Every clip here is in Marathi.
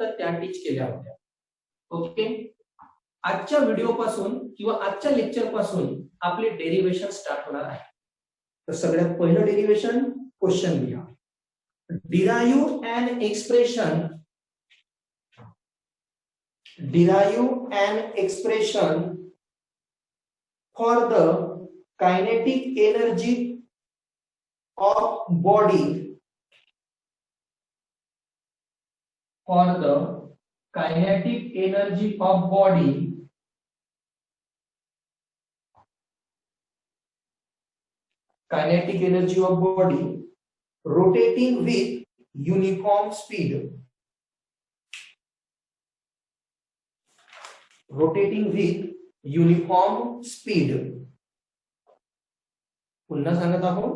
तर त्या टीच केल्या होत्या. ओके, आजच्या व्हिडिओ पासून किंवा आजच्या लेक्चर पासून आपले डेरिव्हेशन स्टार्ट होणार आहे. तर सगळ्यात पहिलं डेरिव्हेशन क्वेश्चन लिहा. Derive an expression for the kinetic energy of body rotating with uniform speed. पुन्हा सांगत आहोत.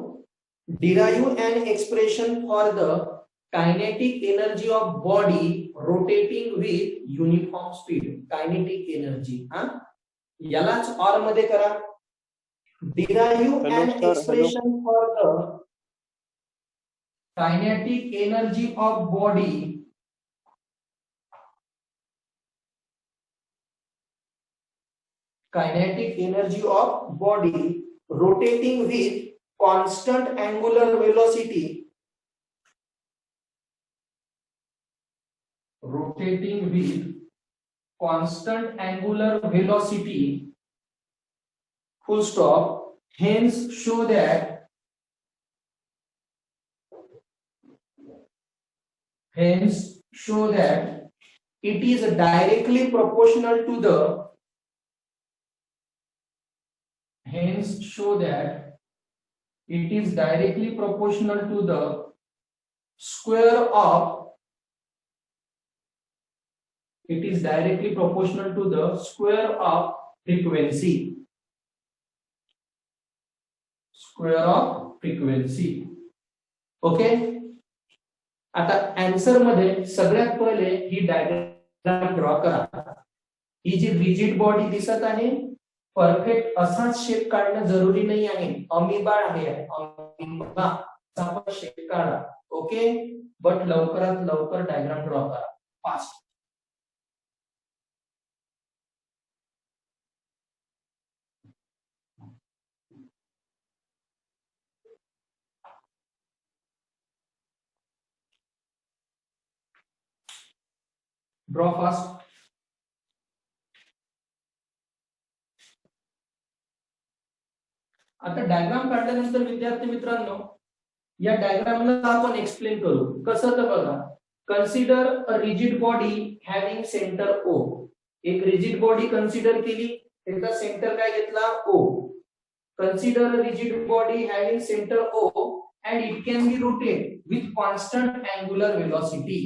Derive an expression for the kinetic energy of body rotating with uniform speed. Kinetic energy, यालाच और मध्ये करा. Derive an expression for the kinetic energy of body rotating with constant angular velocity. Full stop. Hence show that it is directly proportional to the square of frequency. Okay, आता आन्सर मध्ये सगळ्यात पहिले ही डायग्राम ड्रॉ करा. ही जी रिजिड बॉडी दिसत आहे, परफेक्ट असाच शेप काढणं जरुरी नाही आहे. अमिबा आहे, अमिबा शेप काढा. ओके, बट लवकरात लवकर डायग्राम ड्रॉ करा, फास्ट. Draw fast. आता डायग्राम काढल्यानंतर विद्यार्थी मित्रांनो, या डायग्रामला आपण एक्सप्लेन करू. कसं तर बघा, consider a rigid body having centre O. एक रिजिड बॉडी कन्सिडर केली, त्याचा सेंटर काय घेतला, O. Consider a rigid body having centre O and it can be rotate with constant angular velocity.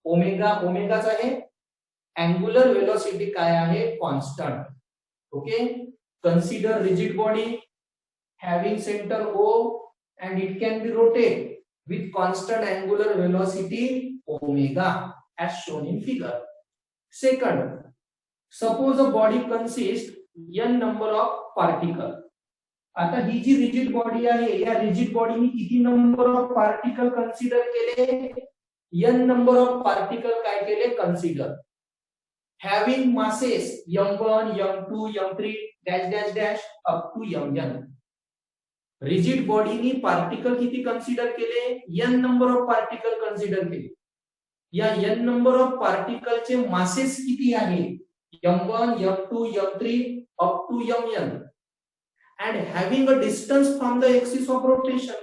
ओमेगाचा आहे, angular velocity काय आहे, constant. Okay, consider rigid body having center O and it can be rotated with constant angular velocity omega as shown in figure. Second, suppose a body consists n number of particles. आता ही जी रिजिड बॉडी आहे, या रिजिड बॉडीने किती नंबर ऑफ पार्टिकल कन्सिडर केले, n नंबर ऑफ पार्टिकल काय केले, consider. having masses m1 m2 m3 dash dash dash up to mn. Rigid बॉडीनी पार्टिकल किती कन्सिडर केले, n number of particle consider केले. या n नंबर ऑफ पार्टिकलचे मासेस किती आहे, m1 m2 m3 up to mn, and having a distance from the axis of rotation.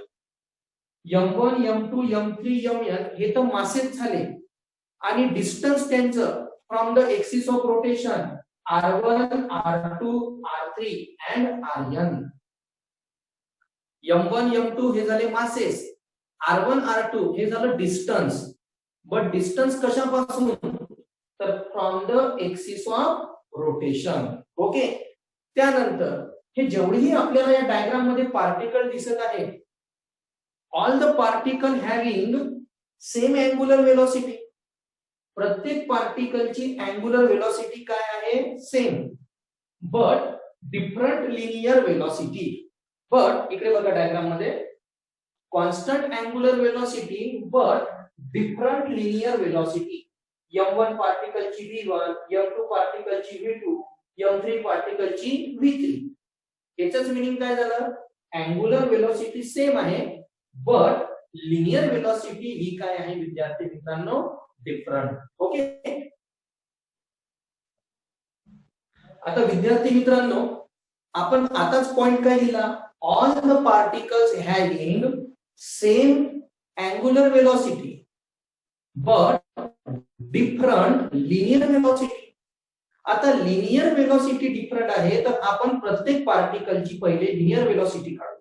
m1 m2 m3 mn हे तर मासेस झाले, आणि डिस्टन्स त्यांचं from the axis of rotation r1 r2 r3 and rn. m1 m2 हे झाले मासेस, r1 r2 हे झालं डिस्टन्स. बट डिस्टन्स कशापासून, तर from the axis of rotation. Okay, त्यानंतर हे जेवढेही आपल्याला या डायग्राम मध्ये पार्टिकल दिसत आहे, all the particle having same angular velocity. प्रत्येक पार्टिकलची अँगुलर वेलोसिटी काय आहे, same, but different linear velocity. But इकडे बघा डायग्राम मध्ये, constant angular velocity but different linear velocity. M1 पार्टिकलची V1, M2 पार्टिकलची V2, M3 पार्टिकलची V3. याचंच मीनिंग काय झालं? अँग्युलर वेलोसिटी सेम आहे, बट लिनियर वेलोसिटी ही काय आहे विद्यार्थी मित्रांनो? डिफरंट. ओके. आता विद्यार्थी मित्रांनो, आपण आताच पॉइंट काय दिला? All the particles having same angular velocity but different linear velocity. आता लिनियर वेलोसिटी डिफरंट आहे, तर आपण प्रत्येक पार्टिकलची पहिले लिनियर वेलोसिटी काढू.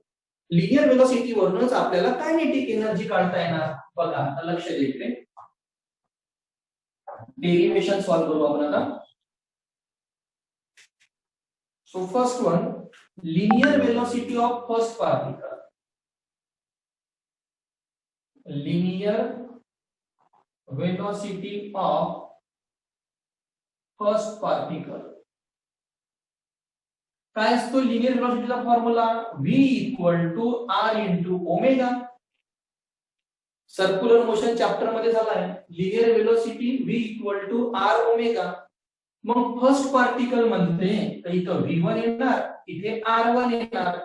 लिनियर वेलोसिटी वरूनच आपल्याला कायनेटिक एनर्जी काढता येणार. बघा आता लक्ष द्यायचे, डेरिव्हेशन सॉल्व्ह करू आपण आता. So first one, linear velocity of first particle. Linear velocity of first particle. काय असतो लिनियर वेलोसिटीचा formula? v equal to r into omega. Circular motion chapter मध्ये झाला आहे. Linear velocity v equal to r omega. मग फर्स्ट पार्टिकल म्हणते तर इथं v1 येणार, इथे r1 येणार.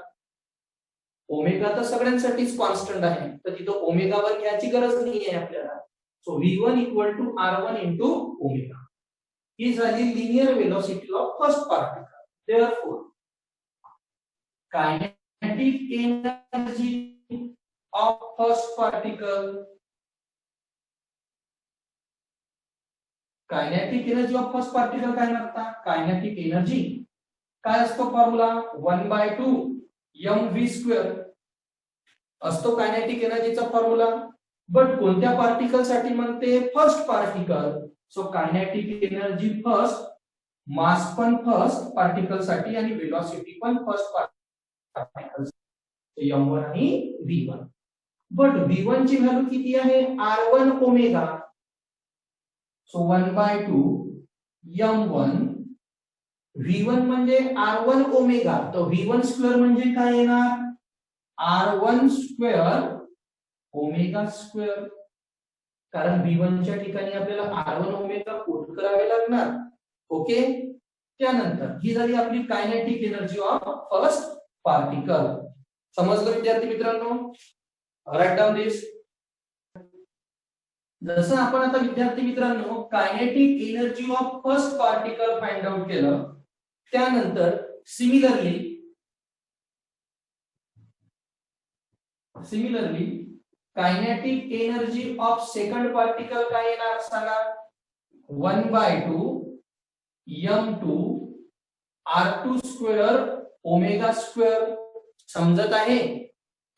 ओमेगा तर सगळ्यांसाठीच कॉन्स्टंट आहे, तर तिथं ओमेगा वर घ्यायची गरज नाहीये आपल्याला. So v1 equal to r1 into omega. ही झाली linear velocity of first particle. Therefore kinetic energy of first particle, kinetic energy of first particle काय म्हणतात? कायनेटिक एनर्जी काय असतो फॉर्म्युला? 1/2 mv² असतो कायनेटिक एनर्जीचा फॉर्म्युला. बट कोणत्या पार्टिकल साठी म्हणते? First particle. So kinetic energy first, mass पण फर्स्ट पार्टिकल साठी आणि वेलोसिटी पण फर्स्ट पार्टिकल. m1 आणि v1. बट v1 ची व्हॅल्यू किती आहे? r1 omega. So 1/2 m1. v1 म्हणजे r1 ओमेगा, तर v1 स्क्वेअर म्हणजे काय येणार? r1 square omega square. कारण v1 च्या ठिकाणी आपल्याला r1 ओमेगा पुट करावे लागणार. ओके. त्यानंतर ही झाली आपली kinetic energy of first particle. समजलं विद्यार्थी मित्रांनो? राईट डाऊन दिस. जसं आपण आता विद्यार्थी मित्रांनो kinetic energy of first particle find out केलं, त्यानंतर similarly kinetic energy of second particle काय येणार सांगा? 1/2 m2 r2 square omega square. समजत आहे?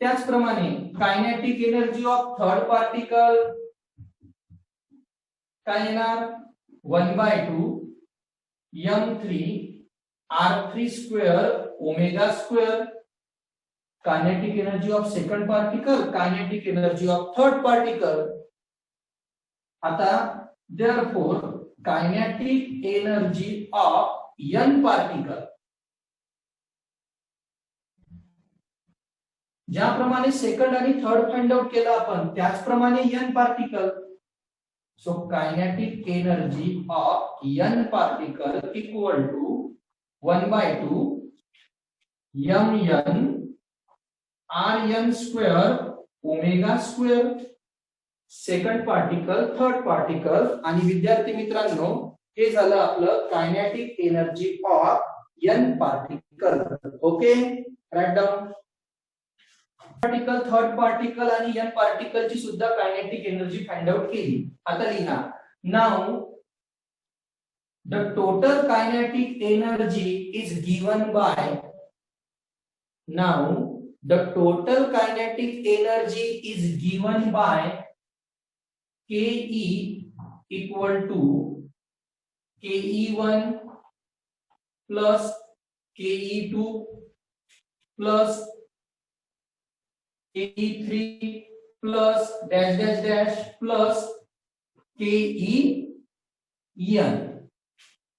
त्याचप्रमाणे kinetic energy of third particle काय येणार? 1/2 m3 r3 square omega square. Kinetic energy of second particle, kinetic energy of third particle. आता therefore kinetic energy of n particle, ज्याप्रमाणे सेकंड आणि थर्ड फाइंड आउट केलं आपण, त्याचप्रमाणे n particle. So kinetic energy of n particle equal to 1/2 mn rn square omega square. Second particle, third particle. आणि विद्यार्थी मित्रांनो हे झालं आपलं kinetic energy of n particle. Okay. Write down. Particle, third particle आणि n पार्टिकल ची सुद्धा कायनेटिक एनर्जी फाइंड आउट केली. आता लिहा. Now the total kinetic energy is given by, now the total kinetic energy is given by ke equal to ke1 plus ke2 plus ke3 plus dash dash dash plus ke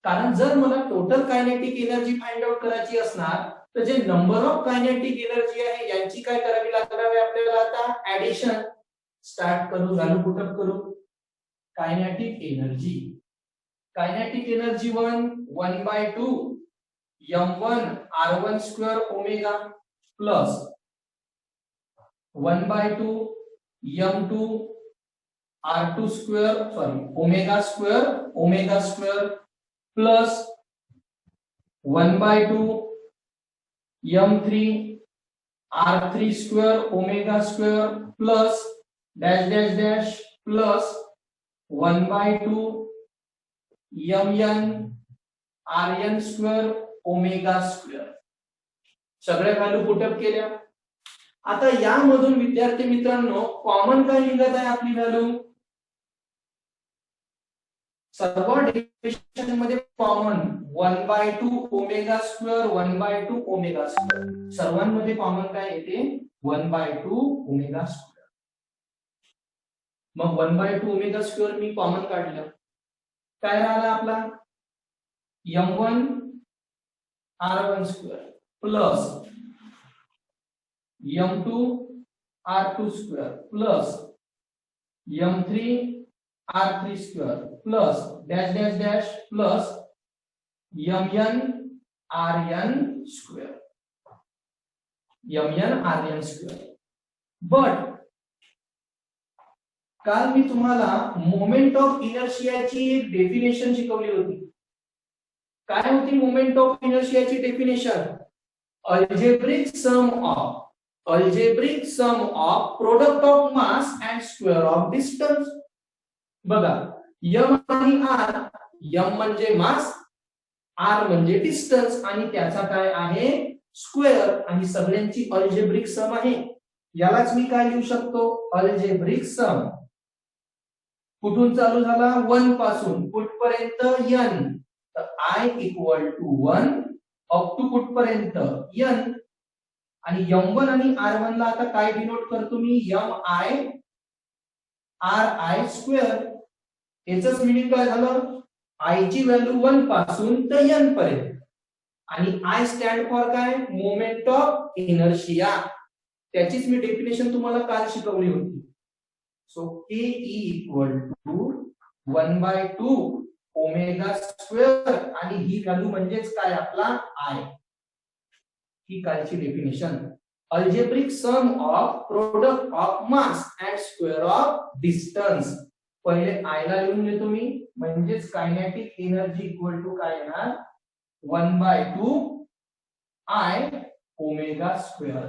कारण जर मला total kinetic energy find out करायची असणार तर जे नंबर ऑफ कायनेटिक एनर्जी आहे यांची काय करावी लागणार आहे आपल्याला? आता ऍडिशन. स्टार्ट करू, व्हॅल्यू पुट अप करू. Kinetic energy. Kinetic energy 1/2 m1 r1 square omega plus 1/2 m2 r2 square omega square plus 1/2 m3 r3 square omega square plus dash dash dash plus 1/2 mn rn square omega square. सगळ्या व्हॅल्यू पुटअप केल्या. आता यामधून विद्यार्थी मित्रांनो कॉमन काय निघत आहे आपली व्हॅल्यू? सर्व डेरिव्हेशन मध्ये common 1/2 omega square 1/2 omega square. सर्वांमध्ये कॉमन काय येते? 1/2 ओमेगा स्क्वेअर. मग 1/2 ओमेगा स्क्वेअर मी कॉमन काढलं. काय राहिला आपला? m1 r1 square plus m2 r2 square plus m3 r3 square plus dash dash dash plus mn rn square. But काल मी तुम्हाला मोमेंट ऑफ इनर्शियाची एक डेफिनेशन शिकवली होती. काय होती मोमेंट ऑफ इनर्शियाची definition? Algebraic sum of product of mass and square of distance. बघा m आणि r, m म्हणजे मास, r म्हणजे डिस्टन्स आणि त्याचा काय आहे? स्क्वेअर. आणि सगळ्यांची अल्जेब्रिक सम आहे. यालाच मी काय लिहू शकतो? Algebraic sum. कुठून चालू झाला? 1 पासून कुठपर्यंत? n. तर I equal to 1 up to कुठपर्यंत? n. आणि m1 आणि r1 ला आता काय डिनोट करतो मी? mi ri square. याचंच मिनिंग काय झालं? I ची व्हॅल्यू 1 पासून तर n पर्यंत. आणि I स्टँड फॉर काय? Moment of inertia. त्याचीच मी डेफिनेशन तुम्हाला काल शिकवली होती. So Ke equal to 1/2 omega square आणि ही व्हॅल्यू म्हणजेच काय आपला I. ही कालची definition. Algebraic sum of product of mass and square of distance. पहिले I ला लिहून घेतो मी, म्हणजेच कायनेटिक एनर्जी इक्वल टू काय येणार? 1/2 I ओमेगा स्क्वेअर.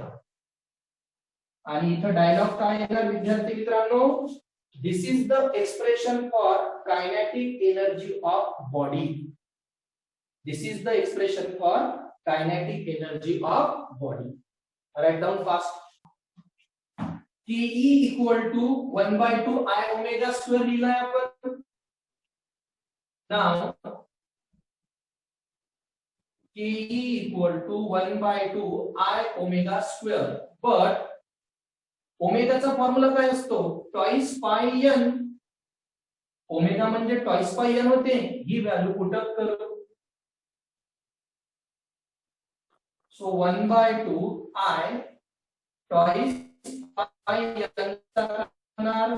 आणि इथं डायलॉग काय येणार विद्यार्थी मित्रांनो? This is the expression for kinetic energy of body. This is the expression for kinetic energy of body. Write down fast. Ke equal to 1/2 I omega square लिहिलाय आपण. Now Ke equal to 1/2 I omega square. But ओमेगाचा फॉर्म्युला काय असतो? Twice pi n. ओमेगा म्हणजे टॉइस पाय n होते. ही व्हॅल्यू पुटअप करू. So 1/2 I twice pi n होणार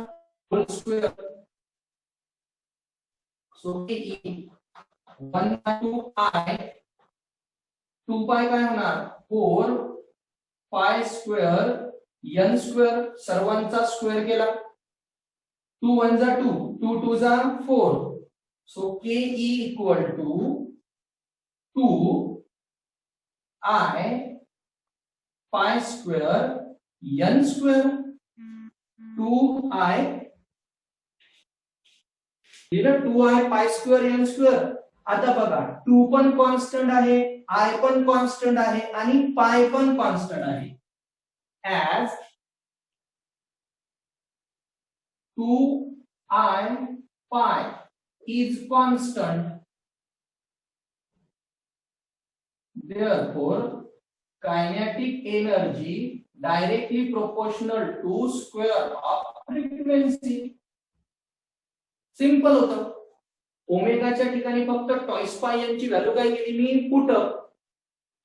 whole square. So 1/2 I 2 pi काय होणार? 4 पाय स्क्वेअर n स्क्वेअर. सर्वांचा स्क्वेअर केला. 2 1 जा 2, 2 2 जा 4. So Ke equal to 2 I pi square n square. 2I दिलं 2I पाय स्क्वेअर n स्क्वेअर. आता बघा 2 पण कॉन्स्टंट आहे, I पण कॉन्स्टंट आहे आणि पाय पण कॉन्स्टंट आहे. as 2I pi is constant, therefore kinetic energy directly proportional to square of frequency. Simple होतं. ओमेगाच्या ठिकाणी फक्त टॉइस पाय यांची व्हॅल्यू काय केली मी? पुटअप.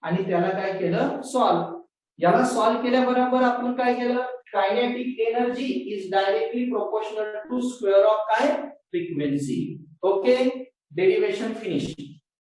आणि त्याला काय केलं? सॉल्व. याला सॉल्व केल्याबरोबर आपण काय केलं? Kinetic energy is directly proportional to square of काय? frequency. Okay, derivation finished.